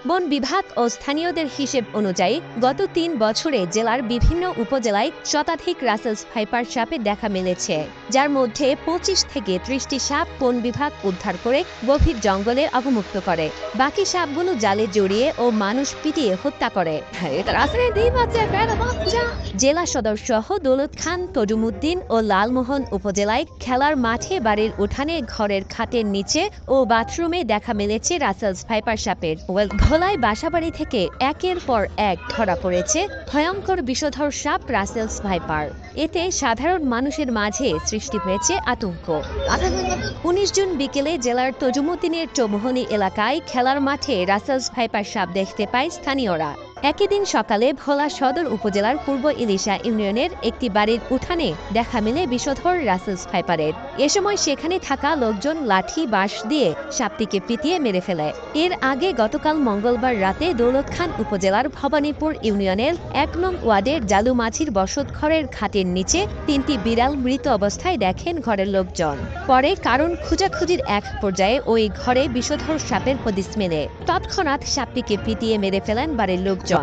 বন বিভাগ ও স্থানীয়দের হিসেব অনুযায়ী গত ৩ বছরে জেলার বিভিন্ন উপজেলায় শতাধিক রাসেলস ভাইপার সাপে দেখা মিলেছে, যার মধ্যে ২৫ থেকে ৩০টি সাপ বন বিভাগ উদ্ধার করে গভীর জঙ্গলে অবমুক্ত করে। বাকি সাপগুলো জালে জড়িয়ে ও মানুষ পিটিয়ে হত্যা করে। জেলা সদর সহ দৌলত খান, তজুমুদ্দিন ও লালমোহন উপজেলায় খেলার মাঠে, বাড়ির উঠানে, ঘরের খাটের নিচে ও বাথরুমে দেখা মিলেছে রাসেলস ভাইপার সাপের। ভোলায় বাসাবাড়ি থেকে একের পর এক ধরা পড়েছে ভয়ঙ্কর বিষধর সাপ রাসেলস ভাইপার। এতে সাধারণ মানুষের মাঝে সৃষ্টি হয়েছে আতঙ্ক। ১৯ জুন বিকেলে জেলার তজুমুদ্দিনের চৌমোহনী এলাকায় খেলার মাঠে রাসেলস ভাইপার সাপ দেখতে পায় স্থানীয়রা। একই দিন সকালে ভোলা সদর উপজেলার পূর্ব ইলিশা ইউনিয়নের একটি বাড়ির উঠানে দেখা মিলে বিষধর রাসেলস ভাইপারের। এ সময় সেখানে থাকা লোকজন লাঠি, বাঁশ দিয়ে সাপটিকে পিটিয়ে মেরে ফেলে। এর আগে গতকাল মঙ্গলবার রাতে দৌলত খান উপজেলার ভবানীপুর ইউনিয়নের ১ নং ওয়ার্ডের জালুমাঝির বসতঘরের খাটের নিচে ৩টি বিড়াল মৃত অবস্থায় দেখেন ঘরের লোকজন। পরে কারণ খোঁজাখুঁজির এক পর্যায়ে ওই ঘরে বিষধর সাপের হদিস মেলে। তৎক্ষণাৎ সাপটিকে পিটিয়ে মেরে ফেলেন বাড়ির লোকজন।